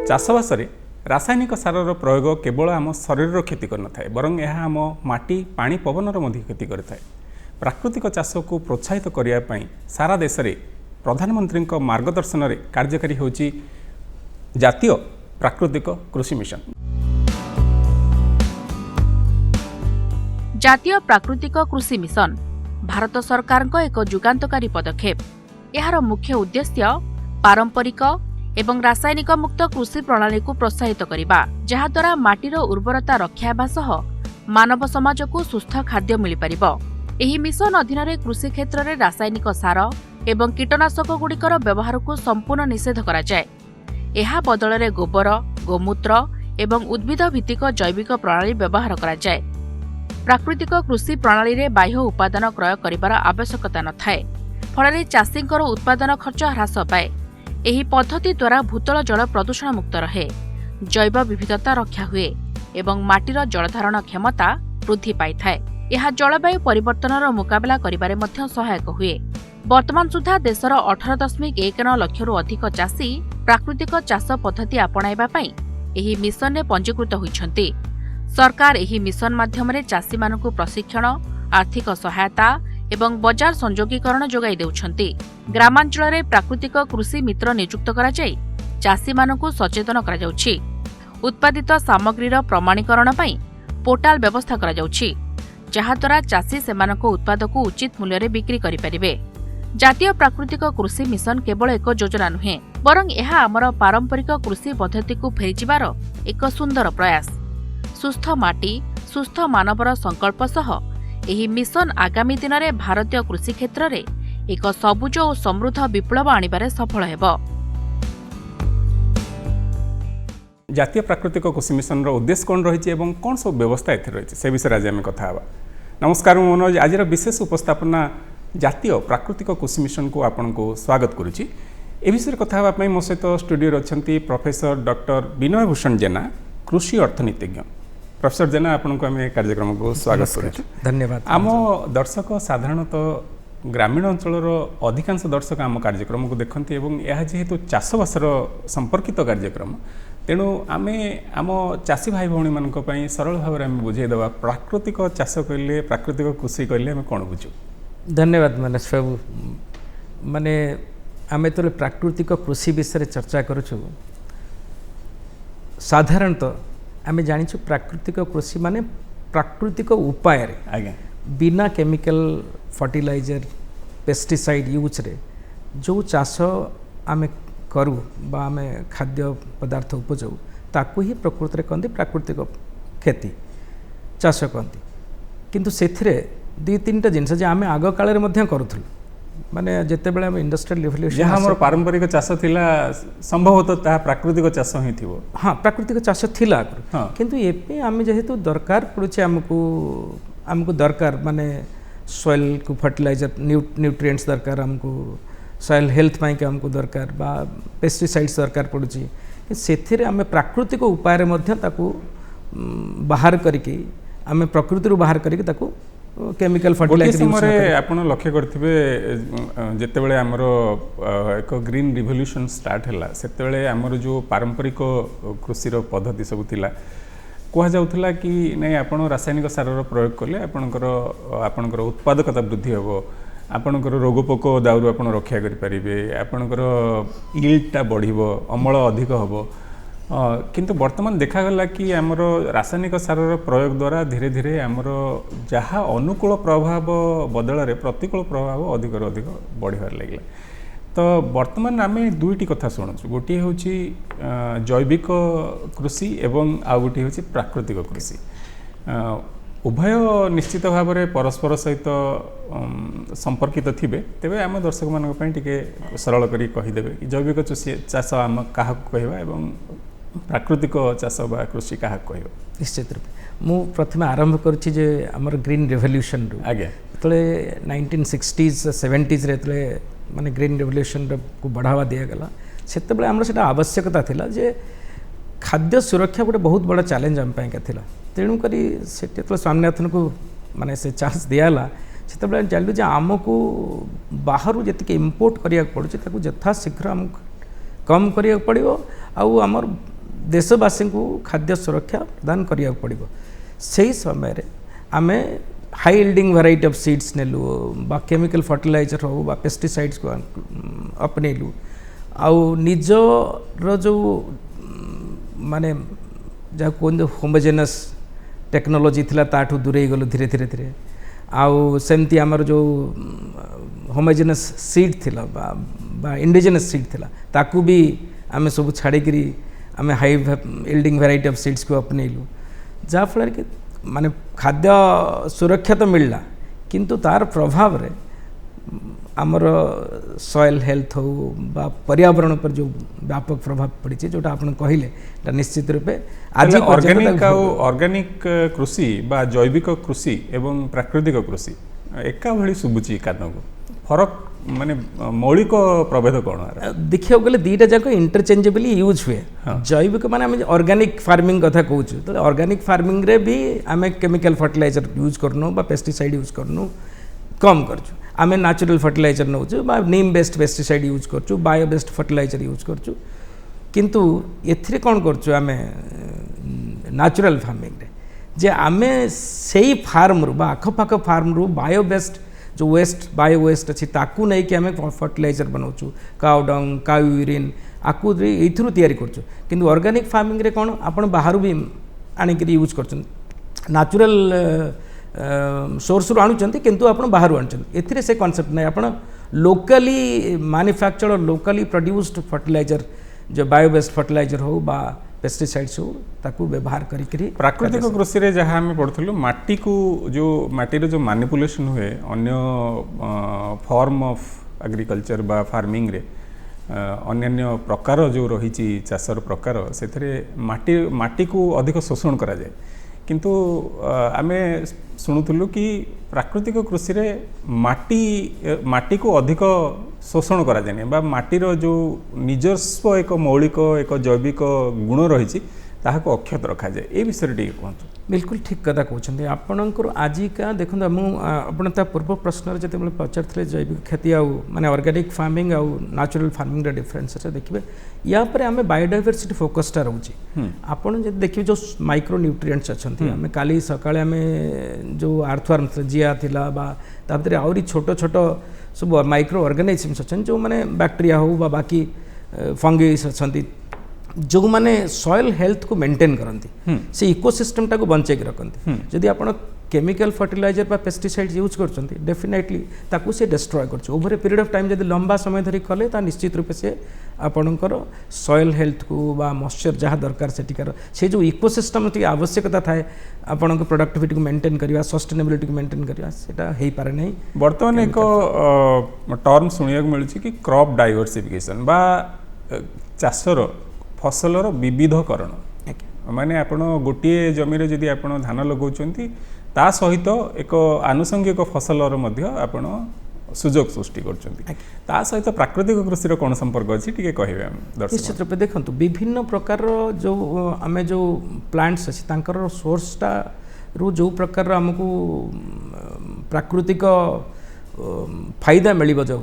चाषबास रासायनिक सारर प्रयोग केवल आम शरीर क्षति कर नए बरं यह आम माटी पानी पवनर क्षति करें। प्राकृतिक चाष को प्रोत्साहित करने सारा देश में प्रधानमंत्री मार्गदर्शन में कार्यकारी होची जातीय प्राकृतिक कृषि मिशन। जातीय प्राकृतिक कृषि मिशन भारत सरकार एक जुगान्तकारी पदक्षेप। यार मुख्य उद्देश्य पारंपरिक एवं रासायनिक मुक्त कृषि प्रणाली को प्रोत्साहित करने, जहाद्वारा माटीर उर्वरता रक्षा हेबा सह मानव समाज को सुस्थ खाद्य मिल पारिबो। एही मिशन अधीन कृषि क्षेत्र में रासायनिक सार एवं कीटनाशक गुड़िकर व्यवहार को संपूर्ण निषेध करा जाए। एहा बदल में गोबर, गोमूत्र एवं उद्भिद भित्तिक जैविक प्रणाली व्यवहार करा जाए। प्राकृतिक कृषि प्रणाली रे बाह्य उपादान क्रय करिबार आवश्यकता नथाए, फल चाषींकर उत्पादन खर्च ह्रास पाए। एही पद्धति द्वारा भूतल जल प्रदूषण मुक्त रहे, जैव विविधता रक्षा हुए एवं माटीर जलधारण क्षमता वृद्धि पाई थाए। यह जलवायु परिवर्तनर मुकाबला करिबारे मध्य सहायक हुए। वर्तमान सुधा देशर 18.19 लाख अधिक चाषी प्राकृतिक चाष पद्धति आपणाइबा पई एही मिशन में पंजीकृत होइछन्ति। सरकार एही मिशन माध्यम चाषी मानकु प्रशिक्षण, आर्थिक सहायता एवं बजार संयोगीकरण जोगाई देउछन्ति। ग्रामांचल में प्राकृतिक कृषि मित्र नियुक्त करा जाई चाषी मानकु सचेतन करा जाउछि। उत्पादित सामग्रीर प्रमाणीकरण पई पोर्टाल व्यवस्था करा जाउछि, जहाद्वारा चाषी सेमानक उत्पाद को उचित मूल्य रे बिक्री करि परिबे। जातीय प्राकृतिक कृषि मिशन केवल एक योजना नुहे, बरं यह आमर पारंपरिक कृषि पद्धति को फेरिजिबार एक सुंदर प्रयास। सुस्थ माटी सुस्थ मानवर संकल्प सह एही मिशन आगामी दिन में भारतीय कृषि क्षेत्र में एक सबुज और समृद्ध विप्लव आनिबारे सफल हेब। जातीय प्राकृतिक कृषि मिशन उद्देश्य कौन रही है कौन सब व्यवस्था एथि रही से विषय आज आम कथा। नमस्कार, मु मनोज। आज विशेष उपस्थापना जातीय प्राकृतिक कृषि मिशन को आपन को स्वागत करुच्ची। ए विषय कथा होगापी मो सहित स्टूडियो अच्छा प्रोफेसर डॉक्टर विनय भूषण जेना, कृषि अर्थनीतिज्ञ। प्रोफेसर जेना, आपन को आम कार्यक्रम को स्वागत करुच्ची। धन्यवाद। आम दर्शक साधारणतः ग्रामीण अंचलर अधिकांश दर्शक आम कार्यक्रम को देखते और यह जेहेतु चाषबासर संपर्कित कार्यक्रम, तेणु आम आम चाषी भाई भौणी मानक पई सरल भाव में बुझेदेवा प्राकृतिक चाष कहले, प्राकृतिक कृषि कहले आम कौन बुझू। धन्यवाद मानस बाबू। माने आम तो प्राकृतिक कृषि विषय चर्चा करुचु। साधारणतः आम जानिछु प्राकृतिक कृषि माने प्राकृतिक उपाय रे, आज्ञा, बिना केमिकल फर्टिलाइजर पेस्टिसाइड यूज रे जो चाष आम करू बा आम खाद्य पदार्थ उपजाऊ ताकू ही प्रकृति में कहते प्राकृतिक खेती चाष कहते। किंतु सेथिरे दुई तीन जिनस आम आग काल करूँ, माने जितेबाला आम इंडस्ट्रियल रिवोल्यूशन जहाँ हमर पारंपरिक चाष थिला संभवतः ता प्राकृतिक चाष ही थिबो। हाँ, प्राकृतिक चाष थिला आगु, किंतु एपे आम जेहेतु दरकार पड़ुछि आमको दरकार माने सॉइल को फर्टिलाइजर न्यूट्रिएंट्स दरकार, आमको सॉइल हेल्थ पाई के आमको दरकार बा पेस्टिसाइड्स दरकार पड़ुछि। सेथिरे आम प्राकृतिक उपाय मध्य ताकू बाहर करके आम प्रकृति रू बाहर करके ताकू केमिकल फर्टिलाइजर आपण लक्ष्य करथिबे जेतेबेले हमर एक ग्रीन रिवोल्यूशन स्टार्ट हैला सेतेबेले हमर जो पारंपरिक कृषि रो पद्धति सब थिला कहा जाउथला कि नै आपण रासायनिक सारर प्रयोग कले आपणकर उत्पादकता वृद्धि हेबो, आपणकर रोगपोक दाउरू आपण रक्षा करि परिबे, आपणकर यील्डटा बढ़िबो, अमल अधिक हेबो। किंतु वर्तमान देखागला कि आमर रासायनिक सारर प्रयोग द्वारा धीरे धीरे आमर जहाँ अनुकूल प्रभाव बदल रे प्रतिकूल प्रभाव अधिक अधिक बढ़िबार लगिला। तो वर्तमान आम दुईटी कथा शुणुचु, गोटे हूँ जैविक कृषि एवं आउ गोटे हूँ प्राकृतिक कृषि। उभय निश्चित भाव में परस्पर सहित संपर्कित थिबे। तेबे आम दर्शक मानक पई टिके सरल करी कहिदेबे कि जैविक चाष आम क्या कहवा एवं प्राकृतिक चाष बा कृषि क्या कहवा। निश्चित रूप मु प्रथम आरंभ करुछि जे हमर ग्रीन रिवोल्यूशन रू आगे तले 1960s 70s रे तले माने ग्रीन रिवोल्यूशन को बढ़ावा दिया गला। सेतेबेले हमर सेटा आवश्यकता थिला जे खाद्य सुरक्षा गोटे बहुत बड़ा चैलेंज आम पाई थिला। तेणु करी सेटे तो स्वामीनाथन को माने से चांस दियाला सेतेबेले जानलु जे आमको बाहरु जतिके इंपोर्ट करिया पड़ुछि ताकू यथा शीघ्र हम कम करिया पड़िबो आउ हमर देशवासी को खाद्य सुरक्षा प्रदान करिया पड़िबो सेही समय रे आमे high yielding variety of seeds नेलु बा केमिकल फर्टिलाइजर हो बा पेस्टिसाइड्स को अपनेलु आउ निजर जो माने जा कोन होमोजेनस टेक्नोलॉजी थिला ताठू दूरे गलो धीरे धीरे धीरे आउ सेमती आमर जो होमोजेनस सीड थिला बा इंडिजिनस सीड थिला ताकू भी आमे सब छाड़ी करी आमे high yielding variety of seeds को अपनेलु जा फल कि माने खाद्य सुरक्षा तो मिलला किंतु तार प्रभाव रे आमर सॉइल हेल्थ हो बा पर्यावरण पर जो व्यापक प्रभाव पड़ी जोटा आपन कहले निश्चित रूपे आज ऑर्गेनिक कृषि बा जैविक कृषि एवं प्राकृतिक कृषि एका भली सुबुची कान को फरक माने मौलिक प्रभेद कौन देखिए गले दीटा जाक इंटरचेंजेबली यूज हुए जैविक माने आम ऑर्गेनिक फार्मिंग कथा कहूँ तो ऑर्गेनिक फार्मिंग रे भी आम केमिकल फर्टिलाइजर यूज करनु बा पेस्टिसाइड यूज करनु कम करछु आम नेचुरल फर्टिलाइजर नौचु बा नीम बेस्ड पेस्टिसाइड यूज करछु बायो बेस्ड फर्टिलाइजर यूज करछु किंतु एथिरे कौन करछु आम नेचुरल फार्मिंग रे जे आम सेही फार्म रु बा आखपाख फार्म रु बायो बेस्ड जो वेस्ट बायो वेस्ट अच्छी ताकू नहीं कि आम फर्टिलाइजर बनाऊँ काउ डंग काउ यूरिन आकू एथुरु तैयारी करछु किंतु ऑर्गेनिक फार्मिंग रे कौन आपण बाहर भी आनिक यूज कर नेचुरल सोर्स रु आणुचंती किंतु आपण बाहर आणुचंती एथिरे से कांसेप्ट नहीं आपण locally manufactured locally produced fertiliser जो बायो बेस्ड फर्टिलाइजर हो बा पेस्टिसाइड्स हो ताकू व्यवहार करी प्राकृतिक कृषि रे जहाँ आम पढ़ुलु माटी को जो माटी रे जो मैनिपुलेशन हुए अन्य फॉर्म ऑफ एग्रीकल्चर बा फार्मिंग रे अन्य प्रकार जो रही चाषर प्रकार से माटी को अधिक शोषण करा जाए किंतु आमे शुणुलु कि प्राकृतिक कृषि रे माटी को अधिक शोषण करा जाए बा माटीर जो निजस्व एक मौलिक एक जैविक गुण रही ताहाको अक्षत रखा जाए ए विषय टे कहतु बिल्कुल ठीक कथा कहते आपणकर आजिका देखो मुझे पूर्व प्रश्न जब पचार जैविक खेती आउ माने ऑर्गेनिक फार्मिंग आउ नेचुरल फार्मिंग डिफरेन्स देखिए या पर आम बायोडाइवर्सिटी फोकसटा रोचे आपड़ जब देखिए जो माइक्रो न्यूट्रिएंट्स अच्छा आम काली सकाळे आम जो अर्थवर्म जिया थिला बा तापरे आउरी छोट छोट सब माइक्रो ऑर्गेनिजम्स अच्छा जो माने बैक्टेरिया हो बा बाकी फंगस अच्छा जो माने सॉइल हेल्थ को मेंटेन करती से इकोसिस्टम टाको बंचे रखती जदि आप केमिकल फर्टिलाइजर बा पेस्टिसाइड यूज करछंती डेफिनेटली ताकू से डिस्ट्रॉय करछ over a period of time जदि लंबा समय धरी कले ता निश्चित रूप से आपणकर सॉइल हेल्थ को बा मॉइस्चर जहाँ दरकार सेटिकार से जो इकोसिस्टम टी आवश्यकता थाए आपण प्रोडक्टिविटी को मेंटेन करवा सस्टेनेबिलिटी को मेंटेन करवा सेटा हेई पारे नै वर्तमान एक टर्म सुनिया मिलुछि कि क्रॉप डाइवर्सिफिकेशन बा चाषर फसलर विविधकरण माने आपण गोटे जमी रे जदि आपण धान लगाउछंती ता सहित एक आनुषंगिक फसलर मध्य आपण सुजोग सृष्टि करछंती ता सहित प्राकृतिक कृषि रो कोन संपर्क अछि टिके कहिबे हम दर्शक निश्चित रूप देखंतु विभिन्न प्रकार जो आमे जो प्लांट्स अछि तांकर सोर्सटा रु जो प्रकार हमकु प्राकृतिक फायदा मिलिबो जो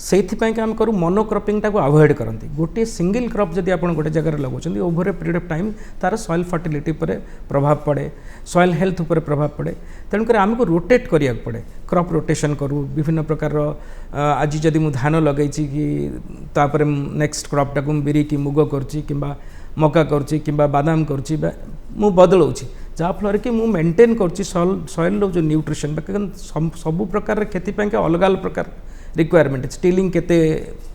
से आम करूँ मोनोक्रॉपिंग टाको अवॉइड करती गोटे सिंगल क्रॉप जदि आप गोटे जगह लगाउछंती over a period of time तार सॉइल फर्टिलिटी पर प्रभाव पड़े सॉइल हेल्थ पर प्रभाव पड़े तेणुकर आमको रोटेट करिया पड़े क्रॉप रोटेशन करूँ विभिन्न प्रकार आज जदि मु धान लगई कि तापर नेक्स्ट क्रॉप टाको बिरी कि मुग करुच्ची किंबा मका करुच्ची किंबा बादाम करुच्ची मु बदलाउछि जहाँफल कि मु मेंटेन करुच्ची सॉइल जो न्यूट्रिशन सब प्रकार खेती पाई अलग अलग प्रकार रिक्वायरमेंट स्टिलिंग केते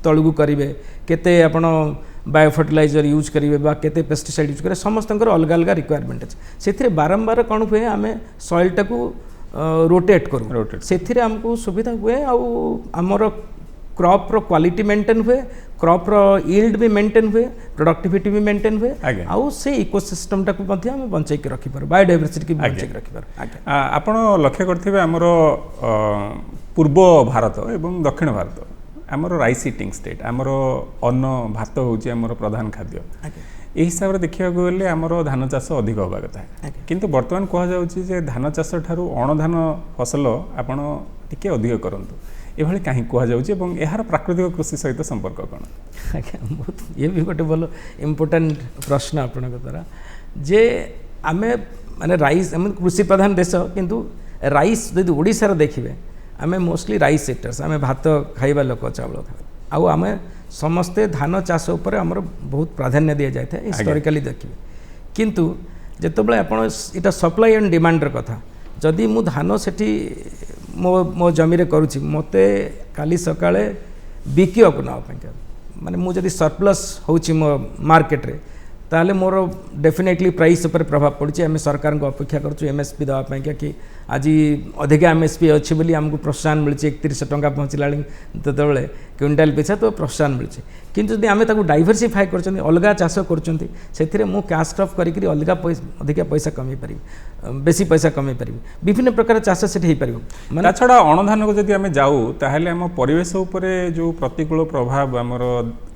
तलगु करेंगे केते आपण बायो फर्टिलाइजर यूज करेंगे बा केते पेस्टिसाइड यूज करेंगे समस्त अलग अलग रिक्वायरमेंट अच्छे से बारंबार कौन हुए आम सॉइल टाको रोटेट करूँ से आमको सुविधा हुए आमर क्रॉप रो क्वालिटी मेंटेन हुए क्रॉप रो यील्ड भी मेंटेन हुए प्रोडक्टिविटी भी मेंटेन हुए आउ से इकोसिस्टम टाको मध्ये हम बंचाई के रखि पार बायोडाइवर्सिटी की बंचाई के रखि पार आपण लक्ष्य करथिबे हमरो पूर्व भारत एवं दक्षिण भारत आमर राइस इटिंग स्टेट आमर अन्न भात होची आमर प्रधान खाद्य ए हिसाब रे देखिया गले आमर धान चाष अधिक होबा कथा किंतु वर्तमान कहा जाउची जे धान चाष ठारू अण धान फसल आपण टिके अधिक करंतु एभली कहीं कुहाଯାଉଛି ଏବଂ ଏହାର ପ୍ରାକୃତିକ କୃଷି ସହିତ ସମ୍ପର୍କ କ'ଣ? ଆଜ୍ଞା ବହୁତ ଇଏ ବି ଗୋଟେ ଭଲ ଇମ୍ପୋର୍ଟାଣ୍ଟ ପ୍ରଶ୍ନ ଆପଣଙ୍କ ଦ୍ୱାରା ଯେ ଆମେ ମାନେ ରାଇସ୍ ଆମେ କୃଷି ପ୍ରଧାନ ଦେଶ କିନ୍ତୁ ରାଇସ୍ ଯଦି ଓଡ଼ିଶାର ଦେଖିବେ ଆମେ ମୋଷ୍ଟଲି ରାଇସ୍ ସେକ୍ଟର୍ସ ଆମେ ଭାତ ଖାଇବା ଲୋକ ଚାଉଳ ଖାଇବା ଆଉ ଆମେ ସମସ୍ତେ ଧାନ ଚାଷ ଉପରେ ଆମର ବହୁତ ପ୍ରାଧାନ୍ୟ ଦିଆଯାଇଥାଏ ହିଷ୍ଟୋରିକାଲି ଦେଖିବେ କିନ୍ତୁ ଯେତେବେଳେ ଆପଣ ଏଇଟା ସପ୍ଲାଇ ଆଣ୍ଡ ଡିମାଣ୍ଡର କଥା ଯଦି ମୁଁ ଧାନ ସେଠି ମୋ ଜମିରେ କରୁଛି ମୋତେ କାଲି ସକାଳେ ବିକିବାକୁ ନେବା ପାଇଁକା ମାନେ ମୁଁ ଯଦି ସରପ୍ଲସ୍ ହେଉଛି ମୋ ମାର୍କେଟରେ ତାହେଲେ ମୋର ଡେଫିନେଟଲି ପ୍ରାଇସ୍ ଉପରେ ପ୍ରଭାବ ପଡ଼ୁଛି ଆମେ ସରକାରଙ୍କୁ ଅପେକ୍ଷା କରୁଛୁ MSP ଦେବା ପାଇଁକା କି ଆଜି ଅଧିକା MSP ଅଛି ବୋଲି ଆମକୁ ପ୍ରୋତ୍ସାହନ ମିଳୁଛି 3100 ଟଙ୍କା ପହଞ୍ଚିଲା ବେଳେ ଯେତେବେଳେ କ୍ୱିଣ୍ଟାଲ ପିଛା ତ ପ୍ରୋତ୍ସାହନ ମିଳୁଛି କିନ୍ତୁ ଯଦି ଆମେ ତାକୁ ଡାଇଭର୍ସିଫାଏ କରୁଛନ୍ତି ଅଲଗା ଚାଷ କରୁଛନ୍ତି ସେଥିରେ ମୁଁ କ୍ୟାସ୍ କ୍ରପ୍ କରିକି ଅଧିକା ପଇସା କମେଇ ପାରିବି ବେଶୀ ପଇସା କମେଇ ପାରିବି ବିଭିନ୍ନ ପ୍ରକାର ଚାଷ ସେଠି ହେଇପାରିବ ତା ଛଡ଼ା ଅଣଧାନକୁ ଯଦି ଆମେ ଯାଉ ତାହେଲେ ଆମ ପରିବେଶ ଉପରେ ଯେଉଁ ପ୍ରତିକୂଳ ପ୍ରଭାବ ଆମର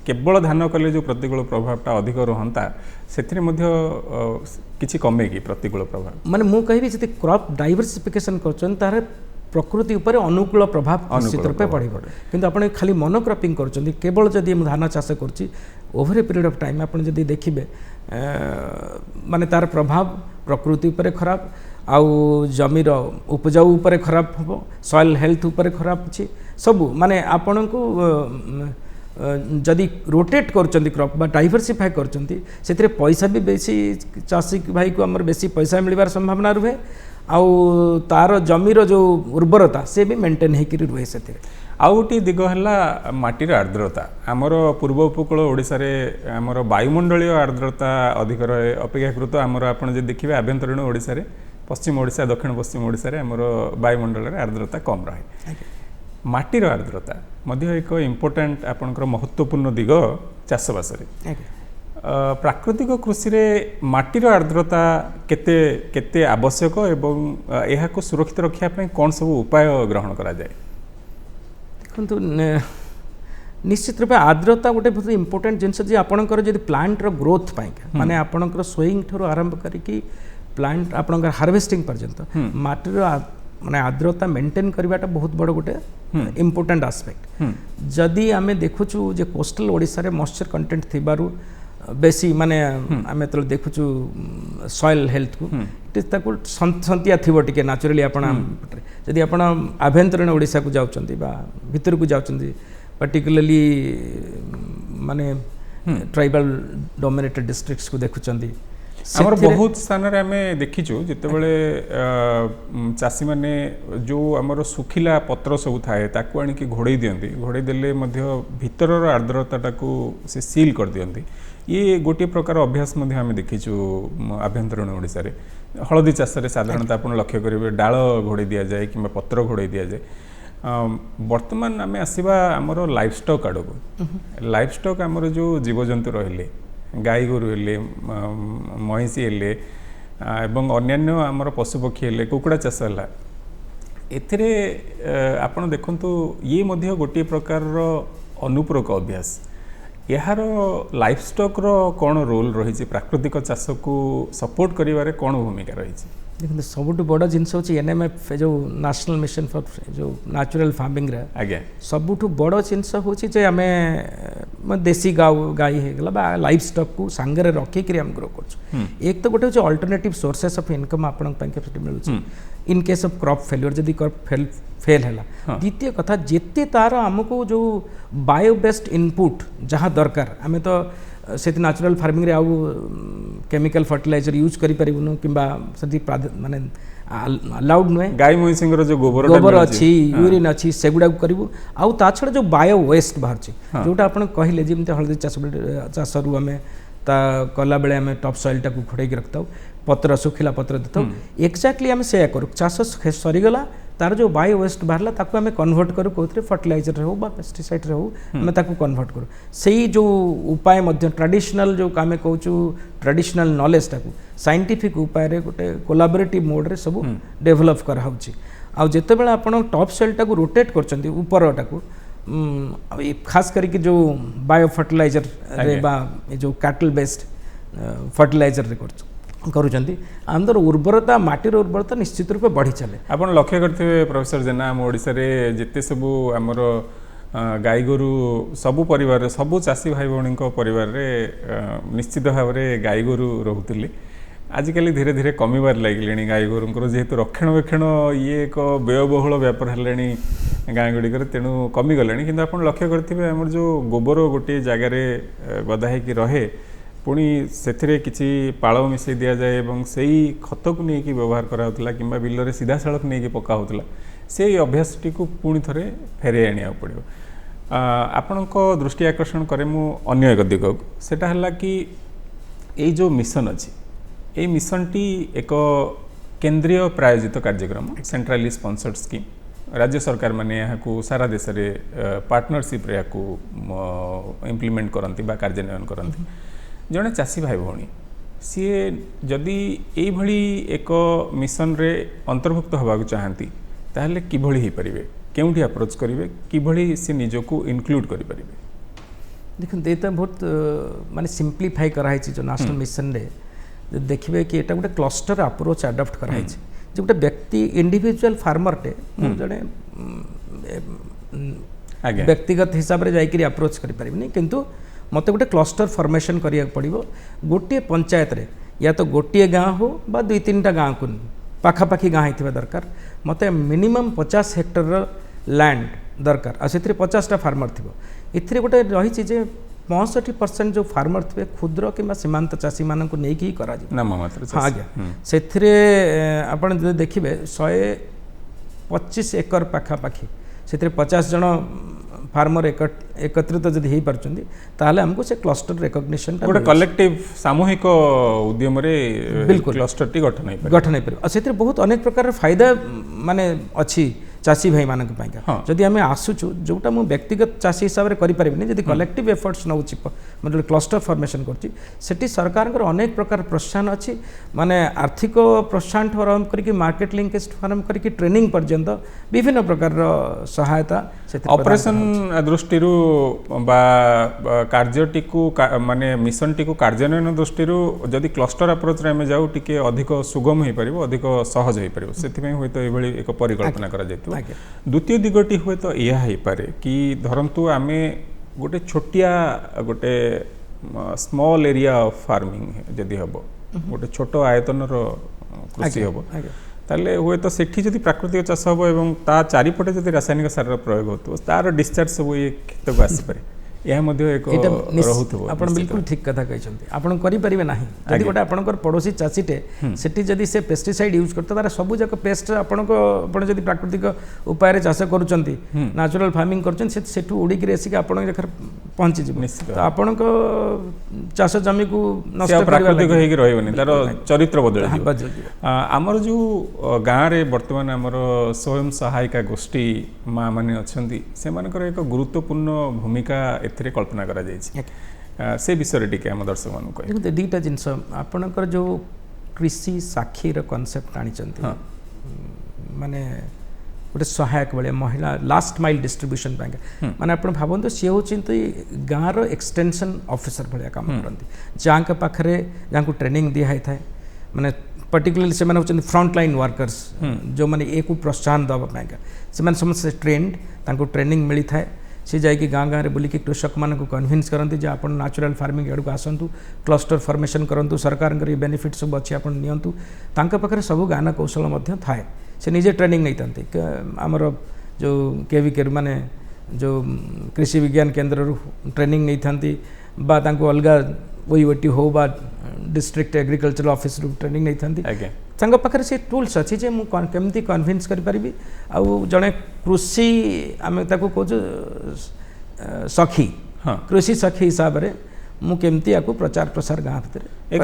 କେବଳ ଧାନ କଲେ ଯେଉଁ ପ୍ରତିକୂଳ ପ୍ରଭାବଟା ଅଧିକ ରୁହନ୍ତା ସେଥିରେ ମଧ୍ୟ କିଛି କମେ କି ପ୍ରତିକୂଳ ପ୍ରଭାବ ମାନେ ମୁଁ କହିବି ଯଦି କ୍ରପ୍ ଡାଇଭର୍ସିଫିକେସନ୍ କରୁଛନ୍ତି ତାହେଲେ ପ୍ରକୃତି ଉପରେ ଅନୁକୂଳ ପ୍ରଭାବ ନିଶ୍ଚିତ ରୂପେ ପଡ଼ିବ କିନ୍ତୁ ଆପଣ ଖାଲି ମନୋକ୍ରପିଂ କରୁଛନ୍ତି କେବଳ ଯଦି ମୁଁ ଧାନ ଚାଷ କରୁଛି over A period of time ଆପଣ ଯଦି ଦେଖିବେ ମାନେ ତାର ପ୍ରଭାବ ପ୍ରକୃତି ଉପରେ ଖରାପ ଆଉ ଜମିର ଉପଜାଉ ଉପରେ ଖରାପ ହେବ ସଏଲ୍ ହେଲ୍ଥ ଉପରେ ଖରାପ ଅଛି ସବୁ ମାନେ ଆପଣଙ୍କୁ ଯଦି ରୋटेଟ୍ କରୁଛନ୍ତି କ୍ରପ୍ ବା ଡାଇଭର୍ସିଫାଏ କରୁଛନ୍ତି ସେଥିରେ ପଇସା ବି ବେଶୀ ଚାଷୀ ଭାଇକୁ ଆମର ବେଶୀ ପଇସା ମିଳିବାର ସମ୍ଭାବନା ରୁହେ ଆଉ ତାର ଜମିର ଯେଉଁ ଉର୍ବରତା ସେ ବି ମେଣ୍ଟେନ୍ ହେଇକିରି ରୁହେ ସେଥିରେ ଆଉ ଗୋଟିଏ ଦିଗ ହେଲା ମାଟିର ଆର୍ଦ୍ରତା ଆମର ପୂର୍ବ ଉପକୂଳ ଓଡ଼ିଶାରେ ଆମର ବାୟୁମଣ୍ଡଳୀୟ ଆର୍ଦ୍ରତା ଅଧିକ ରହେ ଅପେକ୍ଷାକୃତ ଆମର ଆପଣ ଯଦି ଦେଖିବେ ଆଭ୍ୟନ୍ତରୀଣ ଓଡ଼ିଶାରେ ପଶ୍ଚିମ ଓଡ଼ିଶା ଦକ୍ଷିଣ ପଶ୍ଚିମ ଓଡ଼ିଶାରେ ଆମର ବାୟୁମଣ୍ଡଳରେ ଆର୍ଦ୍ରତା କମ୍ ରହେ ମାଟିର ଆର୍ଦ୍ରତା ମଧ୍ୟ ଏକ ଇମ୍ପୋର୍ଟାଣ୍ଟ ଆପଣଙ୍କର ମହତ୍ତ୍ୱପୂର୍ଣ୍ଣ ଦିଗ ଚାଷବାସରେ ପ୍ରାକୃତିକ କୃଷିରେ ମାଟିର ଆର୍ଦ୍ରତା କେତେ କେତେ ଆବଶ୍ୟକ ଏବଂ ଏହାକୁ ସୁରକ୍ଷିତ ରଖିବା ପାଇଁ କ'ଣ ସବୁ ଉପାୟ ଗ୍ରହଣ କରାଯାଏ? ଦେଖନ୍ତୁ ନିଶ୍ଚିତ ରୂପେ ଆର୍ଦ୍ରତା ଗୋଟେ ବହୁତ ଇମ୍ପୋର୍ଟାଣ୍ଟ ଜିନିଷ ଯେ ଆପଣଙ୍କର ଯଦି ପ୍ଲାଣ୍ଟର ଗ୍ରୋଥ୍ ପାଇଁକା ମାନେ ଆପଣଙ୍କର ସୋଇଂ ଠାରୁ ଆରମ୍ଭ କରିକି ପ୍ଲାଣ୍ଟ ଆପଣଙ୍କର ହାର୍ଭେଷ୍ଟିଂ ପର୍ଯ୍ୟନ୍ତ ମାଟିର ମାନେ ଆର୍ଦ୍ରତା ମେଣ୍ଟେନ୍ କରିବାଟା ବହୁତ ବଡ଼ ଗୋଟେ ଇମ୍ପୋର୍ଟାଣ୍ଟ ଆସ୍ପେକ୍ଟ ଯଦି ଆମେ ଦେଖୁଛୁ ଯେ କୋଷ୍ଟାଲ ଓଡ଼ିଶାରେ ମଏଶ୍ଚର କଣ୍ଟେଣ୍ଟ ଥିବାରୁ ବେଶୀ ମାନେ ଆମେ ଯେତେବେଳେ ଦେଖୁଛୁ ସଏଲ୍ ହେଲ୍ଥକୁ ତାକୁ ସନ୍ତିଆ ଥିବ ଟିକେ ନ୍ୟାଚୁରାଲି ଆପଣ ଯଦି ଆପଣ ଆଭ୍ୟନ୍ତରୀଣ ଓଡ଼ିଶାକୁ ଯାଉଛନ୍ତି ବା ଭିତରକୁ ଯାଉଛନ୍ତି ପର୍ଟିକୁଲାରଲି ମାନେ ଟ୍ରାଇବାଲ ଡୋମିନେଟେଡ୍ ଡିଷ୍ଟ୍ରିକ୍ଟସକୁ ଦେଖୁଛନ୍ତି ଆମର ବହୁତ ସ୍ଥାନରେ ଆମେ ଦେଖିଛୁ ଯେତେବେଳେ ଚାଷୀମାନେ ଯେଉଁ ଆମର ଶୁଖିଲା ପତ୍ର ସବୁ ଥାଏ ତାକୁ ଆଣିକି ଘୋଡ଼େଇ ଦିଅନ୍ତି ଘୋଡ଼େଇ ଦେଲେ ମଧ୍ୟ ଭିତରର ଆର୍ଦ୍ରତାଟାକୁ ସେ ସିଲ୍ କରିଦିଅନ୍ତି ଇଏ ଗୋଟିଏ ପ୍ରକାର ଅଭ୍ୟାସ ମଧ୍ୟ ଆମେ ଦେଖିଛୁ ଆଭ୍ୟନ୍ତରୀଣ ଓଡ଼ିଶାରେ ହଳଦୀ ଚାଷରେ ସାଧାରଣତଃ ଆପଣ ଲକ୍ଷ୍ୟ କରିବେ ଡାଳ ଘୋଡ଼େଇ ଦିଆଯାଏ କିମ୍ବା ପତ୍ର ଘୋଡ଼େଇ ଦିଆଯାଏ ବର୍ତ୍ତମାନ ଆମେ ଆସିବା ଆମର ଲାଇଫ୍ ଷ୍ଟକ୍ ଆଡ଼କୁ ଲାଇଫ୍ ଷ୍ଟକ୍ ଆମର ଯେଉଁ ଜୀବଜନ୍ତୁ ରହିଲେ ଗାଈ ଗୋରୁ ହେଲେ ମଇଁଷି ହେଲେ ଏବଂ ଅନ୍ୟାନ୍ୟ ଆମର ପଶୁପକ୍ଷୀ ହେଲେ କୁକୁଡ଼ା ଚାଷ ହେଲା ଏଥିରେ ଆପଣ ଦେଖନ୍ତୁ ଇଏ ମଧ୍ୟ ଗୋଟିଏ ପ୍ରକାରର ଅନୁପୂରକ ଅଭ୍ୟାସ ଏହାର ଲାଇଫ୍ ଷ୍ଟକ୍ର କ'ଣ ରୋଲ୍ ରହିଛି ପ୍ରାକୃତିକ ଚାଷକୁ ସପୋର୍ଟ କରିବାରେ କ'ଣ ଭୂମିକା ରହିଛି? ଦେଖନ୍ତୁ ସବୁଠୁ ବଡ଼ ଜିନିଷ ହେଉଛି NMF ଯେଉଁ ନ୍ୟାସନାଲ୍ ମିଶନ ଫର୍ ଯେଉଁ ନ୍ୟାଚୁରାଲ୍ ଫାର୍ମିଂରେ ଆଜ୍ଞା ସବୁଠୁ ବଡ଼ ଜିନିଷ ହେଉଛି ଯେ ଆମେ ଦେଶୀ ଗାଈ ହେଇଗଲା ବା ଲାଇଫ୍ ଷ୍ଟକ୍କୁ ସାଙ୍ଗରେ ରଖିକିରି ଆମେ ଗ୍ରୋ କରୁଛୁ ଏକ ତ ଗୋଟେ ହେଉଛି ଅଲ୍ଟରନେଟିଭ୍ ସୋର୍ସେସ୍ ଅଫ୍ ଇନକମ୍ ଆପଣଙ୍କ ପାଇଁ ସେଠି ମିଳୁଛି in case of crop failure ଯଦି କ୍ରପ୍ ଫେଲ୍ ହେଲା ଦ୍ୱିତୀୟ କଥା ଯେତେ ତାର ଆମକୁ ଯେଉଁ ବାୟୋ ବେସ୍ଡ ଇନପୁଟ୍ ଯାହା ଦରକାର ଆମେ ତ ସେଠି ନ୍ୟାଚୁରାଲ୍ ଫାର୍ମିଂରେ ଆଉ କେମିକାଲ ଫର୍ଟିଲାଇଜର ୟୁଜ୍ କରିପାରିବୁନୁ କିମ୍ବା ସେଠି ମାନେ ଆଲାଉଡ୍ ନୁହେଁ ଗାଈ ମଇଁଷିଙ୍କର ଯେଉଁ ଗୋବର ଅଛି ୟୁରିନ୍ ଅଛି ସେଗୁଡ଼ାକୁ କରିବୁ ଆଉ ତା ଛଡ଼ା ଯେଉଁ ବାୟୋ ୱେଷ୍ଟ ବାହାରୁଛି ଯେଉଁଟା ଆପଣ କହିଲେ ଯେମିତି ହଳଦୀ ଚାଷରୁ ଆମେ ତା କଲାବେଳେ ଆମେ ଟପ୍ ସଏଲ୍ଟାକୁ ଘୋଡ଼େଇକି ରଖିଥାଉ ପତ୍ର ଶୁଖିଲା ପତ୍ର ଦେଇଥାଉ ଏକ୍ଜାକ୍ଟଲି ଆମେ ସେୟା କରୁ ଚାଷ ସରିଗଲା ତାର ଯେଉଁ ବାୟୋ ୱେଷ୍ଟ ବାହାରିଲା ତାକୁ ଆମେ କନଭର୍ଟ କରୁ କେଉଁଥିରେ ଫର୍ଟିଲାଇଜରରେ ହେଉ ବା ପେଷ୍ଟିସାଇଡ଼୍ରେ ହେଉ ଆମେ ତାକୁ କନଭର୍ଟ କରୁ ସେଇ ଯେଉଁ ଉପାୟ ମଧ୍ୟ ଟ୍ରାଡ଼ିସନାଲ୍ ଯେଉଁ ଆମେ କହୁଛୁ ଟ୍ରାଡ଼ିସନାଲ୍ ନଲେଜଟାକୁ ସାଇଣ୍ଟିଫିକ୍ ଉପାୟରେ ଗୋଟେ କୋଲାବୋରେଟିଭ୍ ମୋଡ଼୍ରେ ସବୁ ଡେଭଲପ୍ କରାହେଉଛି ଆଉ ଯେତେବେଳେ ଆପଣ ଟପ୍ ସଏଲ୍ଟାକୁ ରୋଟେଟ୍ କରୁଛନ୍ତି ଉପରଟାକୁ ଖାସ୍ କରିକି ଯେଉଁ ବାୟୋ ଫର୍ଟିଲାଇଜରରେ ବା ଏ ଯେଉଁ କ୍ୟାଟଲ୍ ବେସ୍ଡ ଫର୍ଟିଲାଇଜରରେ କରୁଛୁ କରୁଛନ୍ତି ଆମର ଉର୍ବରତା ମାଟିର ଉର୍ବରତା ନିଶ୍ଚିତ ରୂପେ ବଢ଼ି ଚାଲେ। ଆପଣ ଲକ୍ଷ୍ୟ କରିଥିବେ ପ୍ରଫେସର ଜେନା ଆମ ଓଡ଼ିଶାରେ ଯେତେ ସବୁ ଆମର ଗାଈ ଗୋରୁ ସବୁ ପରିବାରରେ ସବୁ ଚାଷୀ ଭାଇ ଭଉଣୀଙ୍କ ପରିବାରରେ ନିଶ୍ଚିତ ଭାବରେ ଗାଈ ଗୋରୁ ରହୁଥିଲେ। ଆଜିକାଲି ଧୀରେ ଧୀରେ କମିବାରେ ଲାଗିଲେଣି ଗାଈ ଗୋରୁଙ୍କର ଯେହେତୁ ରକ୍ଷଣାବେକ୍ଷଣ ଇଏ ଏକ ବ୍ୟୟବହୁଳ ବ୍ୟାପାର ହେଲାଣି ଗାଁ ଗୁଡ଼ିକରେ, ତେଣୁ କମିଗଲେଣି। କିନ୍ତୁ ଆପଣ ଲକ୍ଷ୍ୟ କରିଥିବେ ଆମର ଯେଉଁ ଗୋବର ଗୋଟିଏ ଜାଗାରେ ଗଦା ହେଇକି ରହେ, ପୁଣି ସେଥିରେ କିଛି ପାଳ ମିଶାଇ ଦିଆଯାଏ ଏବଂ ସେଇ ଖତକୁ ନେଇକି ବ୍ୟବହାର କରାହେଉଥିଲା କିମ୍ବା ବିଲରେ ସିଧାସଳଖ ନେଇକି ପକା ହେଉଥିଲା, ସେଇ ଅଭ୍ୟାସଟିକୁ ପୁଣି ଥରେ ଫେରାଇ ଆଣିବାକୁ ପଡ଼ିବ। ଆପଣଙ୍କ ଦୃଷ୍ଟି ଆକର୍ଷଣ କରେ ମୁଁ ଅନ୍ୟ ଏକ ଦିଗକୁ, ସେଟା ହେଲା କି ଏଇ ଯେଉଁ ମିଶନ ଅଛି, এই মিশনটি এক কেন্দ্রীয় প্রায়োজিত কার্যক্রম, সেন্ট্রালি স্পন্সর্ড স্কিম। राज्य सरकार माने यहाँ सारा देश रे पार्टनरशिप रे यहाँ इम्प्लीमेंट करती बा कार्यान्वयन करती। जड़े चाषी भाई भौणी सी जदि ये एक मिशन रे अंतर्भुक्त होगा चाहती ताहले किभली हो पारे, केउठी अप्रोच करेंगे, किभली सी निजको इनक्लूड करें। देखो ये तो बहुत माने सिंप्लीफाई कराई जो नेशनल मिशन रे देखिए कि एटा गोटे क्लस्टर अप्रोच अडॉप्ट कराई जो गोटे व्यक्ति इंडिविजुअल फार्मरटे जड़े व्यक्तिगत हिसाब से जाकि अप्रोच करें, किंतु मत गोटे क्लस्टर फॉर्मेशन करिया पड़िबो। गोटे पंचायत रे या तो गोटे गाँव हो बा 2-3टा गाँव को पाखापाखि गाँ होता दरकार, मत मिनिमम 50 हेक्टर लैंड दरकार आ 50टा फार्मर थी। इथिरे गोटे रही 65% जो फार्मर थे क्षुद्र कि सीमांत चाषी मान नहीं ही करा हाँ आज्ञा से आप देखिए 125 एकर पाखापाखि से 50 जन फार्मर एकत्रित जब हो पारे आमको से क्लस्टर रिकग्निशन गोटे कलेक्टिव सामूहिक उद्यम बिल्कुल क्लस्टर टी गठन हो पारे। से बहुत अनेक प्रकार फायदा माने अच्छी चाषी भाई मान जदि आम आसुचु जोटा मुझे व्यक्तिगत चाषी हिसाब से करें जदि कलेक्टिव एफर्ट्स नौ मतलब क्लस्टर फॉर्मेशन कर सरकार अनेक प्रकार प्रोत्साहन अच्छी माने आर्थिक प्रोत्साहन आरंभ करके मार्केट लिंकेज आरंभ करके ट्रेनिंग पर्यंत विभिन्न प्रकार सहायता ऑपरेशन दृष्टि कार्यटी को माने मिशन टी कार्यान्वयन दृष्टि जदि क्लस्टर अप्रोच रे आम जाऊ टिके अधिक सुगम हो पार, अधिक सहज हो पार, से हूँ तो ये एक परिकल्पना कर द्वितीय दिगटी हुए तो यह हो पारे कि धरतु आम गोटे छोटिया गोटे स्मॉल एरिया ऑफ फार्मिंग जदि हम गोटे छोट आयतन कृषि हम ताले हुए तो सेठी जदि प्राकृतिक चाष हम एवं ता चारिपटे जदि रासायनिक सार प्रयोग हो तार डिस्चार्ज सब ये खेत को आसपे यह बिल्कुल ठीक कथा कहते आपन करें ना जब गोटे आप पड़ोसी चाषीटे से जदि से पेस्टिसाइड यूज करता तार सब जाक पेस्ट आप प्राकृतिक उपाय चाष करुँच नेचुरल फार्मिंग कर उड़ीक आसिक आप पहुँची तो आपण चाष जमी को नष्ट प्राकृतिक रही तार चरित्र बदल आमर जो गाँव में बर्तमान आमर स्वयं सहायिका गोष्ठी माँ मैंने अच्छा से एक गुरुत्वपूर्ण भूमिका एथिरे कल्पना करा जायछि से विषय टिके हम दर्शक मान कह देखो दुईटा जिनस आपणकर जो कृषि साक्षी कॉन्सेप्ट आनी माने गोटे सहायक भाई महिला लास्ट माइल डिस्ट्रीब्यूशन माने आप भावतु सी हूँ गाँव एक्सटेंशन ऑफिसर भाया काम करती जहाँ के पाखे जहाँ को ट्रेनिंग दिखाई था माने पर्टिकुलरली से फ्रंट लाइन वर्कर्स जो मैंने ये प्रोत्साहन देवाई से समस्त ट्रेंड ट्रेनिंग मिली था सी जाकि गाँ गाँव में बुलिकी कृषक मान कन्विन्स करती जे आप नेचुरल फार्मिंग आड़ को आसतु क्लस्टर फॉर्मेशन करूँ सरकार बेनिफिट सब अच्छी आप नियंतु पाखे सब ज्ञान कौशल थाए से निजे ट्रेनिंग नहीं था आमर जो केविके माने जो कृषि विज्ञान केन्द्र ट्रेनिंग नहीं था अलग ओटी हो डिस्ट्रिक्ट एग्रीकल्चर ऑफिस ट्रेनिंग नहीं था पाखे से टूल्स अच्छी जे मुझे कन्विन्स करी आउ जड़े कृषि आम कहूँ सखी कृषि सखी हिसाब से मुझे आपको प्रचार प्रसार गाँव भर एक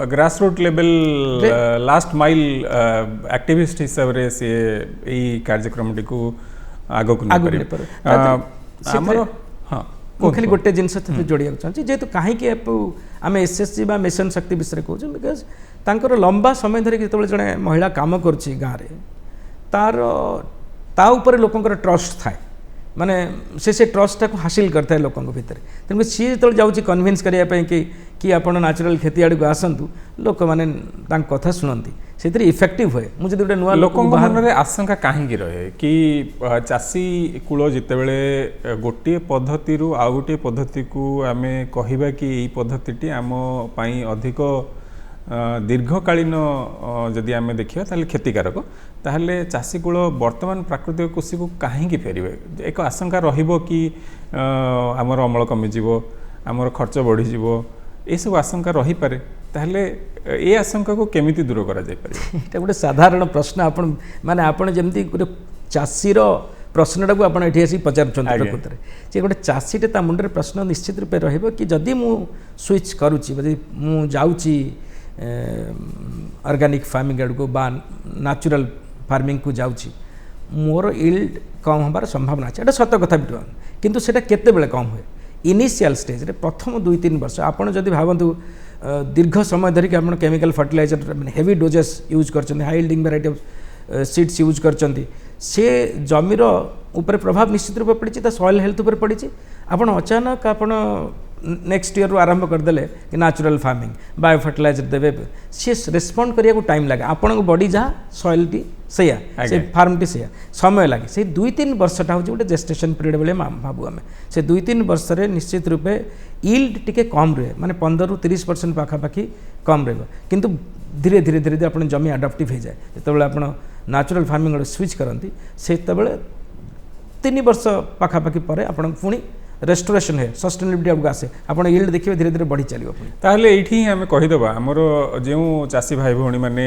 grass root level last mile activist हिसाब से यही कार्यक्रम टी को आग को खाली गोटे जिन जोड़ा चाहिए जेहेतु कहीं आम एसएसजी बा मिशन शक्ति विषय कहूँ बिकज तांकर लंबा समय धरिक जो जड़े महिला काम करुँची गाँव में तार ता ऊपर लोकंर ट्रस्ट थाए माने से ट्रस्ट को हासिल करता है लोकों भितर तेणु सी जो जाऊँगी कन्विन्स करने कि आप नेचुरल खेती आड़ को आसतु लोक मैंने कथा शुणती से इफेक्टिव हुए मुझे गोटे नुआ लोक मन में आशंका कहीं रहे कि चाषी कूल जितेबले गोटे पद्धति आउ गोटे पद्धति को आम कहवा कि यही पद्धति आम अधिक दीर्घकालीन जदि आम देखा ताले क्षतिकारक ताहले चाषी कूल वर्तमान प्राकृतिक कृषि को कहीं फेरवे एक आशंका रहिबो कि आमर अमल कमिजिव आमर खर्च बढ़ीजिव ये सब आशंका रही पारे ताहले ये आशंका को केमिति दूर करा जाय पारे एटा गोटे साधारण प्रश्न आपण माने आपण जेमती गोटे चाषीर प्रश्नटा को आपण एठी आसी पचारुछन्ती प्रकृତରେ जे गोटे चाषीटे ता मुंडरे प्रश्न निश्चित रूपे रहिबो कि जदि मु स्विच करूची जदि मु जाउची ऑर्गेनिक फार्मिंग आड़ को बा नेचुरल फार्मिंग को जाउची मोर यील्ड कम होबार संभावना अछि एटा सत्य कथा बिटवा किंतु सेटा केते बेले कम हुए इनिशियल स्टेज रे प्रथम 2-3 वर्ष आपण जदि भावंतु दीर्घ समय धरिक आपण chemical fertiliser heavy doses use करछन high yielding variety of seeds use करछन से जमीर ऊपर प्रभाव निश्चित रूप पड़ी सॉइल हेल्थ ऊपर पड़ी आपण अचानक आपण नेक्स्ट ईयर आरंभ करदे कि नेचुरल फार्मिंग बायो फर्टिलाइजर देवे सी रेस्पॉन्ड करिया को टाइम लगे आपण को बॉडी जहाँ सॉइल टी से फार्म टी से समय लगे से 2-3 वर्षटा हूँ गोटे जेस्टेशन पीरियड बेले भावु आम से 2-3 वर्ष निश्चित रूपे यील्ड टिके कम रहे माने 15-30% पाखापाखि कम रहा किंतु धीरे धीरे धीरे धीरे आप जमी आडप्टिव हो जाए जिते आप नेचुरल फार्मिंग स्विच करती से 3 वर्ष पाखापाखि पर आपन पुणी रेस्टोरेशन है सस्टेनेबिलिटी आपको आसे आपण यील्ड देखिए धीरे धीरे बढ़ी चलियो ताहले एठी आमे कहिदबा हमर जे चासी भाई भौणी माने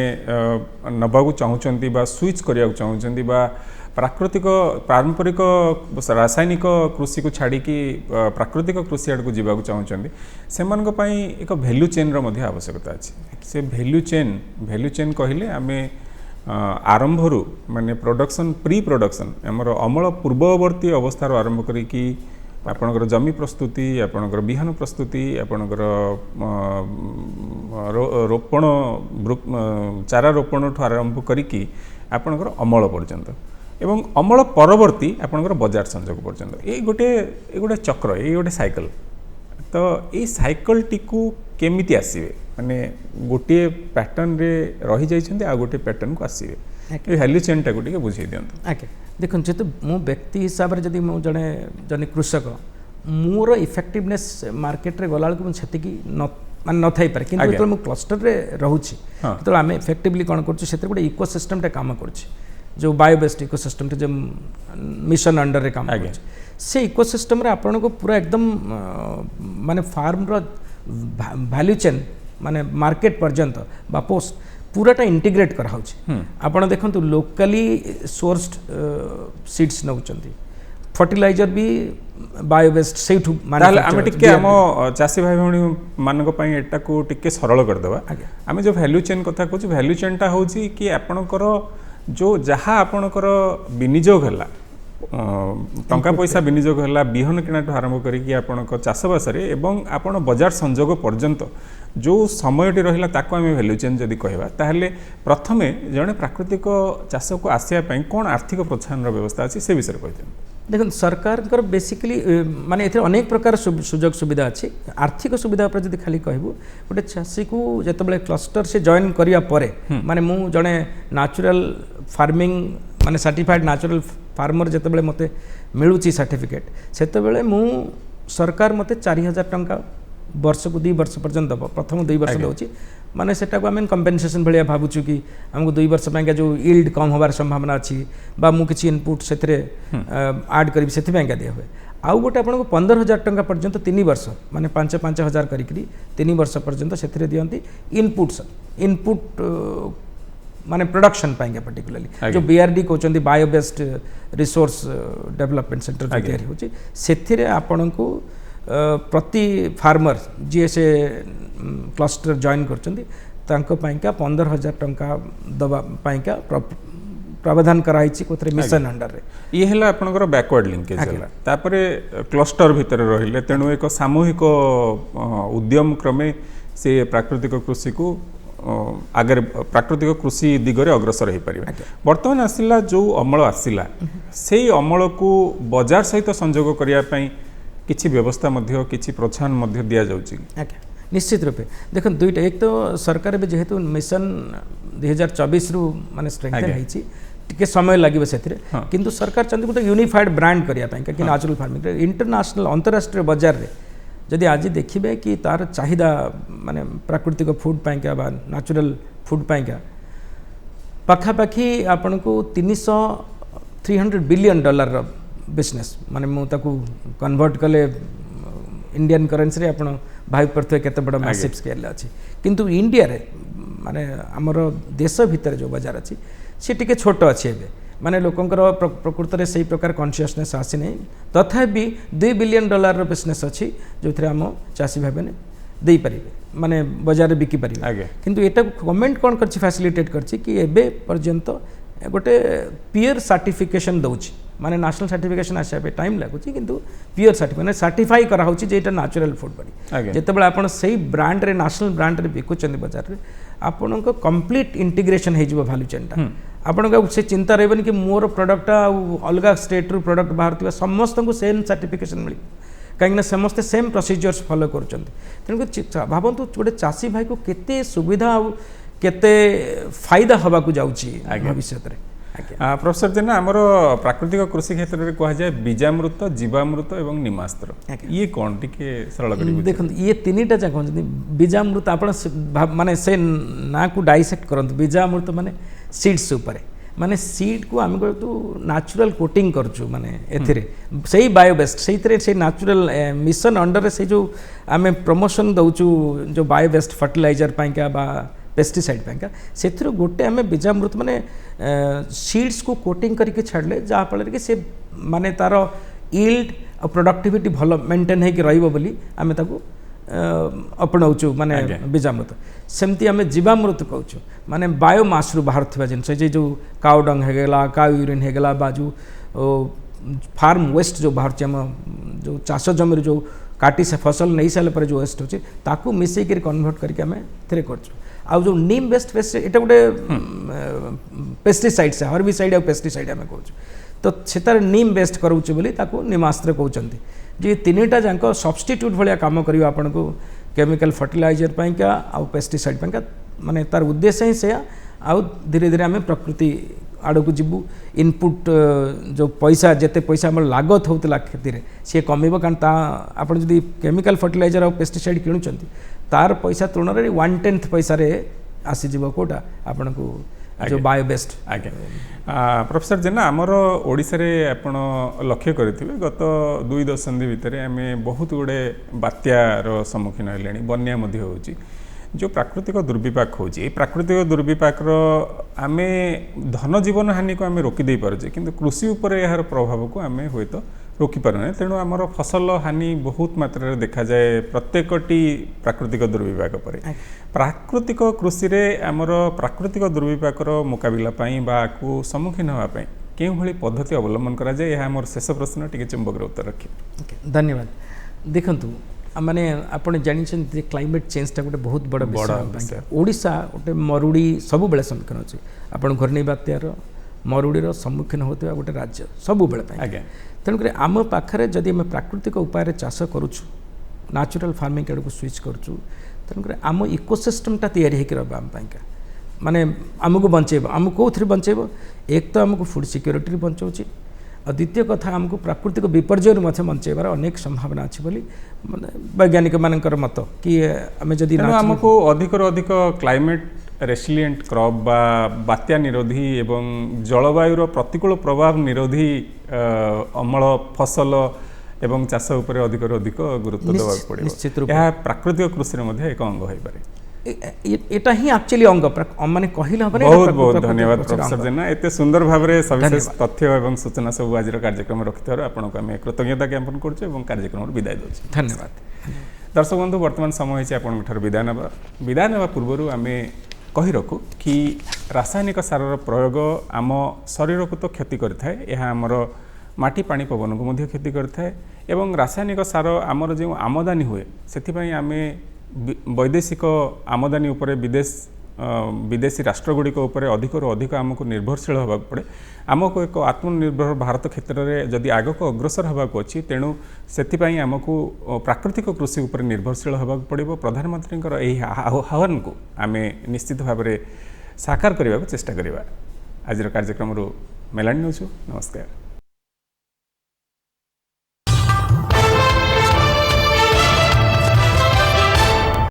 नबाकू चाहूचंती बा स्विच करिया चाहूचंती बा प्राकृतिक पारंपरिक रासायनिक कृषि को छाड़ी कि प्राकृतिक कृषि आड़ को जीवा चाहूचंती सेमान को पई एक वैल्यू चेन रो मध्ये आवश्यकता अछि से वैल्यू चेन कहिले आमे आरंभरू माने प्रोडक्शन प्री प्रोडक्शन हमर अमल पूर्ववर्ती अवस्था रो आरंभ करी कि आपणकर जमी प्रस्तुति आपणकर बिहान प्रस्तुति आपणकर रोपण चारा रोपण ठू आरंभ करिकी आपणकर अमल पर्यंत एवं अमल परवर्ती आपणकर बाजार संजोग पर्यंत ये गोटे चक्र ये गोटे साइकिल तो ये साइकिल टी को केमिति आसीबे माने गोटे पैटर्न रे रही जाइछन्ते आ गोटे पैटर्न को आसीबे ये वैल्यू चेन टा को टिके बुझाई दियंतु ओके देखो जेतु मो व्यक्ति हिसाब रे जदि मो जने कृषक मोर इफेक्टिवनेस मार्केट रे गलाल को छति की मान न थाई पारे किंतु तो मो क्लस्टर रे रहूची तो आमे इफेक्टिवली कोन करछु सेते गोटे इकोसिस्टम टा काम करछि जो बायो बेस्ड इकोसिस्टम जो मिशन अंडर रे काम करछि से इकोसिस्टम रे आपण को पूरा एकदम माने फार्म रो वैल्यू चेन माने मार्केट पर्यंत बा पोस्ट पूराटा इंटीग्रेट कराऊँ आपड़ देखो लोकली सोर्स्ड सीड्स नौकरी फर्टिलाइजर भी बायोवेस्ट से चाषी भाई भौणी मान एटा को टिके सरल करदेवा आम जो वैल्यू चेन कथा कहूँ वैल्यू चेनटा हूँ कि आपणकर जो जहाँ आपणकर विनियोग है टंका पैसा विनियोग है बिहन किणाठू आरंभ करके आपण चाषबास एवं आपण बाजार संजोग पर्यंत जो समयटी रहा ताको आम वैल्यू चेन जदि कहवा ताहले प्रथमे जड़े प्राकृतिक चाष को आसापी कौन आर्थिक प्रोत्साहन व्यवस्था अच्छी से विषय कहते देखो सरकार बेसिकली माने एथे अनेक प्रकार सुजोग सुविधा अच्छी आर्थिक सुविधा पर जदि खाली कहबू गोटे चाषी को जितेबाला क्लस्टर से जॉइन करिया परे माने मु जड़े नेचुरल फार्मिंग माने सर्टिफाइड नेचुरल फार्मर जितेबाला मते मिलूची सर्टिफिकेट सेतेबाला मु सरकार मते 4000 टंका वर्ष को 2 वर्ष पर्यंत दब प्रथम 2 वर्ष दउची माने सेटा को आम कंपेनसेशन भाया भावुँ कि आमको 2 वर्ष पाइका जो यील्ड कम होबार संभावना अच्छी बा मु किछि इनपुट से आड करी से दिया हुए आउ गोटे आपको 15,000 टंका पर्यंत 3 वर्ष माने 5,000 करी 3 वर्ष पर्यंत से दियंती इनपुट माने प्रोडक्शन पाएंगे पर्टिकुलरली जो बीआरडी कहते bio based resource development centre जो तैयारी होची सेथिरे आपण को प्रति फार्मर जी से क्लस्टर जॉइन करचंदी तांको पाइका 15,000 टंका दबा पाइका प्रावधान कराई कोथरे मिशन अंडर रे ये हला आपनकर बैकवर्ड लिंकेज हला तापरे क्लस्टर भितर रहिले तेणु एक सामूहिक उद्यम क्रमे से प्राकृतिक कृषि को आगे प्राकृतिक कृषि दिगरे अग्रसर हो पारे। बर्तमान आसला जो अमल आसला से अमल को बाजार सहित संजोग करने किसी व्यवस्था किसी प्रोत्साहन दि जाऊँगी। निश्चित रूपे देख दुईटा एक तो सरकार भी जेहेतु मिशन 2024 रु माने स्ट्रेंथन होईची टिके समय लगे से किंतु सरकार चाहते गोटे यूनिफाइड ब्रांड करने कि नेचुरल फार्मिंग इंटरनेशनल अंतरराष्ट्रीय बाजार रे जदि आज देखिए कि तार चाहिदा माने प्राकृतिक फूड पाइका बा नेचुरल फूड पाइका पाखापाखि आपण को 300 बिलियन डॉलर बिजनेस माने मु ताकू कन्वर्ट कले इंडियन करेन्सी रे आपण भाई पड़ते केते बड़ मैसिव स्केल अच्छी किंतु इंडिया रे माने हमर देश भीतर जो बाजार अच्छी सी टिके छोट अच्छी एबे माने लोकंकर प्रकृत रे सही प्रकार कॉन्शियसनेस आसी नहीं तथापि $2 बिलियन बिजनेस अच्छी जो थे आम चाषी भाई ने दे पारे माने बाजार रे बिकी पारे किंतु एटा गवर्नमेंट कौन कर फैसिलिटेट करछि कि एबे पर्यंत गोटे पीयर सर्टिफिकेशन दउछि माने नेशनल सर्टिफिकेशन आसा पे टाइम लागुछि किंतु पीयर सर्टिफिकेट माने सर्टिफाई करा होछि जे एटा नेचुरल फूड बडी जेतेबेला आपण सही ब्रांड रे नेशनल ब्रांड रे बिकुचंदी बाजार रे आपण को कंप्लीट इंटीग्रेशन हे जिवो वैल्यू चेन टा आपण को से चिंता रहबनी कि मोर प्रोडक्ट अलग स्टेट रू प्रोडक्ट बाहरतिबा समस्त को सेम सर्टिफिकेशन मिली कहीं समस्ते सेम प्रोसीजर्स फॉलो करुचंदी तेणु भावतु गोटे चाषी भाई को केते सुविधा केते फायदा हवा को जाउची भविष्य रे। प्रोफेसर जेना आमर प्राकृतिक कृषि क्षेत्र में कह जाए बीजामृत जीवामृत एवं निमास्त्र ये कौन टिके सरल करी देखो ये तीनटा जा कहते बीजामृत आपण माने से ना को डाइसेक्ट करंत बीजामृत माने सीड्स ऊपर माने सीड को आम नेचुरल कोटिंग करछु माने एथिरे सही बायोवेस्ट सही से नेचुरल मिशन अंडर से जो आम प्रमोशन दउछु जो बायोवेस्ट फर्टिलाइजर पाइका बा पेस्टिसाइड पाइका से गोटे आम बीजामृत माने सीड्स को कोटिंग करके छाड़ले जहाँफल कि से माने तार यील्ड और प्रोडक्टिविटी भल मेंटेन होकर रहिबो बोली आमे ताकू अपनाऊँ माने बीजामृत सेमती आम जीवामृत कहूँ माने बायोमास रु बाहर थिबा जिनस जे जो काउ डंग हेगला काउ यूरिन हेगला बा जो फार्म वेस्ट जो बाहर आम जो चाष जमी जो काटी से फसल नहीं सारे पर जो वेस्ट होची ताकू मिसेक कन्वर्ट करके आम थे कर आ जो नीम बेस्ट पेस्ट गोटे पेस्टिसाइड से हर्बिसाइड आ पेस्टिसाइड आम कहूँ तो से नीम बेस्ट करोचे बोली ताकू निमास्त्र कहते जे तीनटा जाक सब्स्टिट्यूट भाया काम कर आपन को केमिकल फर्टिलाइजर पाइका आउ पेस्टिसाइड पाइका माने तार उद्देश्य ही से आउ धीरे धीरे आम प्रकृति आड़ को जीवु इनपुट जो पैसा जिते पैसा आम लागत होता खेती सी कम कारण आपड़ जब केमिकल फर्टिलाइजर और पेस्टिसाइड किणुंट तार पैसा तुलन में 1/10 पैसा आसीज कौटा आपन को जो बायोवेस्ट आगे प्रोफेसर जेना आमर ओडिशा रे आपण लक्ष्य करिथिबे गत 2 दशंधि भितर आम बहुत गुड़े बात्यार सम्मुखीन हेले बन्या मध्य होची जो प्राकृतिक दुर्विपाक होची प्राकृतिक दुर्विपाक आम धन जीवन हानि को आम रोकी दे पारे किंतु कृषि उपर यार प्रभाव को आम हुए तो रोकी पारना तेणु आमर फसल हानि बहुत मात्रा देखा जाए प्रत्येकटी प्राकृतिक दुर्विपाक पर प्राकृतिक कृषि रे आमर प्राकृतिक दुर्विपाकर मुकाबिला पाई बा को सम्मुखीन होगापाई केउं भली पद्धति अवलंबन करा जाए यह आमर शेष प्रश्न टिके चुंबक उत्तर रखिए। धन्यवाद। देखंतु माने आपण जानिछन क्लाइमेट चेंज टा गोटे बहुत बड़ विषय ओडिशा गोटे मरुड़ी सब बेले सम्मुखीन अछि आपण घरनी बात्यार मरुड़ीर सम्मुखीन होता गोटे राज्य सब बेले तेणुक आम पाखे जदि आम प्राकृतिक उपाय चाष करुछु नेचुरल फार्मिंग आड़ को स्विच करुछु तेणुक आम इकोसिस्टमटा तैयारी होकर आम पाइका माने आमको बंचेब आम कौन बंचेब एक तो आमको फूड सिक्योरिटी बचाऊँच और द्वितीय कथा आमको प्राकृतिक विपर्यय बंचेबार अनेक संभावना अच्छी बोली वैज्ञानिक मानकर मत कि आम जदि आमको अधिक अधिक क्लाइमेट रेसिलिएंट क्रॉप बा बात्या निरोधी एवं जलवायुर प्रतिकूल प्रभाव निरोधी अमल फसल एवं चाष उपर अधिक अधिक गुरुत्व देवा पड़े निश्चित रूप यह प्राकृतिक कृषि रे एक अंग हो पारे एटा ही एक्चुअली अंग माने कहिला हबे बहुत बहुत धन्यवाद प्रोफेसर जेना एते सुंदर भाव में सविशेष तथ्य एवं सूचना सब आज कार्यक्रम रखिथार आपन को हम कृतज्ञता ज्ञापन करछे एवं कार्यक्रम विदाय दोछ। धन्यवाद। दर्शक बंधु वर्तमान समय है आपन ठर विदाय नेबा पूर्व आम कही रखू कि रासायनिक सारर प्रयोग आम शरीर को तो क्षति करथाय यह आमर माटी पानी पवन को मध्य क्षति करथाय एवं रासायनिक सार आमर जो आमदानी हुए से आम वैदेशिक आमदानी उपरे विदेश विदेशी राष्ट्रगुड़िक अधिक अधिक आमको निर्भरशील होगा पड़े आमको एक आत्मनिर्भर भारत क्षेत्र में जदि आगक अग्रसर होगाक अच्छी तेणु से आमको प्राकृतिक कृषि उपर निर्भरशील होगाक पड़ो प्रधानमंत्री आह्वान को आम निश्चित भाव में साकार करने को चेष्टा करवा आज कार्यक्रम मेलानी नौछु नमस्कार।